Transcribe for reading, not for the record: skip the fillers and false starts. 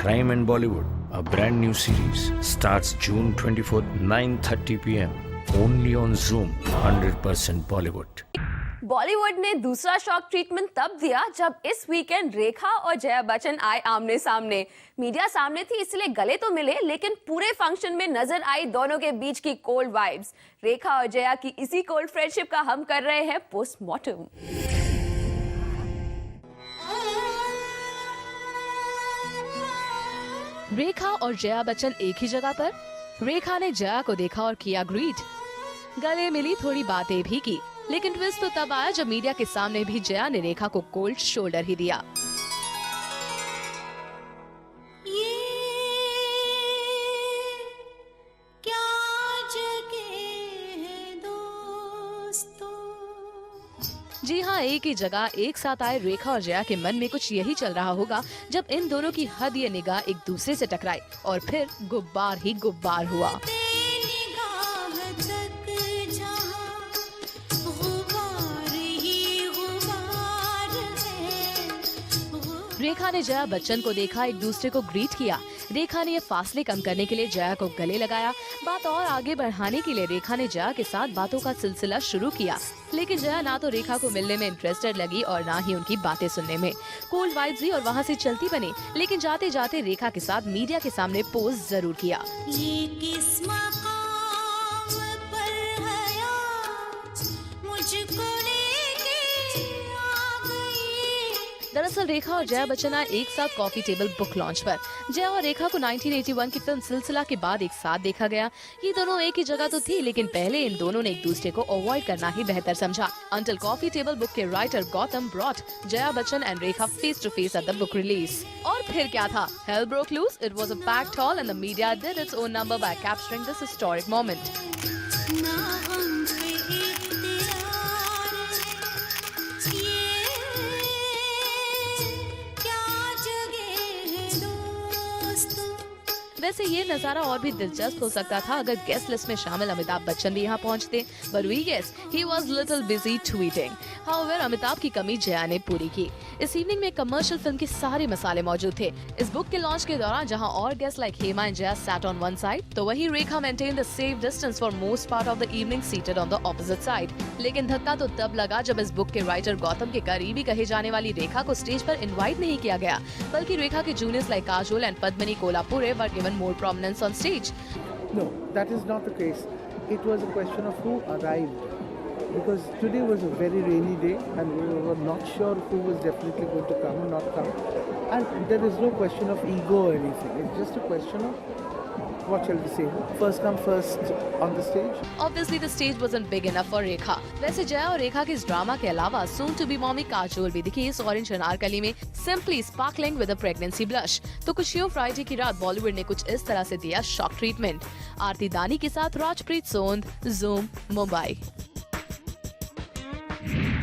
Crime and Bollywood, a brand new series, starts June 24th, 9:30 p.m. only on Zoom. 100% Bollywood. Bollywood ने दूसरा shock treatment तब दिया जब इस वीकेंड रेखा और जया बच्चन आए आमने सामने। मीडिया सामने थी इसलिए गले तो मिले, लेकिन पूरे फंक्शन में नजर आई दोनों के बीच की कोल्ड वाइब्स। रेखा और जया की इसी कोल्ड फ्रेंडशिप का हम कर रहे हैं पोस्टमार्टम। रेखा और जया बच्चन एक ही जगह पर। रेखा ने जया को देखा और किया ग्रीट। गले मिली, थोड़ी बातें भी की, लेकिन ट्विस्ट तो तब आया जब मीडिया के सामने भी जया ने रेखा को कोल्ड शोल्डर ही दिया। जी हाँ, एक ही जगह एक साथ आए रेखा और जया के मन में कुछ यही चल रहा होगा जब इन दोनों की हद ये निगाह एक दूसरे से टकराई और फिर गुब्बार ही गुब्बार हुआ। रेखा ने जया बच्चन को देखा, एक दूसरे को ग्रीट किया। रेखा ने ये फासले कम करने के लिए जया को गले लगाया। बात और आगे बढ़ाने के लिए रेखा ने जया के साथ बातों का सिलसिला शुरू किया, लेकिन जया ना तो रेखा को मिलने में इंटरेस्टेड लगी और ना ही उनकी बातें सुनने में। कोल्ड वाइब्स हुई और वहाँ से चलती बनी, लेकिन जाते जाते रेखा के साथ मीडिया के सामने पोज जरूर किया। ये किस मकाम पर है आज, मुझको दरअसल रेखा और जया बच्चन आए एक साथ कॉफी टेबल बुक लॉन्च पर। जया और रेखा को 1981 की फिल्म सिलसिला के बाद एक साथ देखा गया। ये दोनों एक ही जगह तो थी, लेकिन पहले इन दोनों ने एक दूसरे को अवॉइड करना ही बेहतर समझा। अंटिल कॉफी टेबल बुक के writer Gautam brought Jaya Bachchan and Rekha face to face at the book release. और फिर क्या था? Hell broke loose. It was a packed hall and the media did its own number by capturing this historic moment. वैसे ये नजारा और भी दिलचस्प हो सकता था अगर गेस्ट लिस्ट में शामिल अमिताभ बच्चन भी यहाँ पहुँचते, but we guess he was little busy tweeting. However, Amitabh की कमी जया ने पूरी की। इस इवनिंग में कमर्शियल फिल्म के सारे मसाले मौजूद थे। इस बुक के लॉन्च के दौरान जहाँ और guest like Hema and Jaya sat on one side, तो वहीं रेखा maintained the safe distance for most part of the evening seated on the opposite side. लेकिन धक्का तो तब लगा जब इस बुक के राइटर गौतम के करीबी कहे जाने वाली रेखा को स्टेज पर इनवाइट नहीं किया गया, बल्कि रेखा के juniors like Kajol and Padmini Kolhapure were given more prominence on stage. No, that is not the case. It was a question of who arrived. Because today was a very rainy day and we were not sure who was definitely going to come or not come. And there is no question of ego or anything. It's just a question of, what shall we say, first come first on the stage. Obviously the stage wasn't big enough for Rekha. वैसे जया और रेखा के इस drama के अलावा soon to be mommy Kajol भी दिखी इस orange Anarkali में simply sparkling with a pregnancy blush। तो खुशियों फ्राइडे की रात बॉलीवुड ने कुछ इस तरह से दिया शॉक ट्रीटमेंट। आरती दानी के साथ राजप्रीत सोंद, Zoom, मुंबई।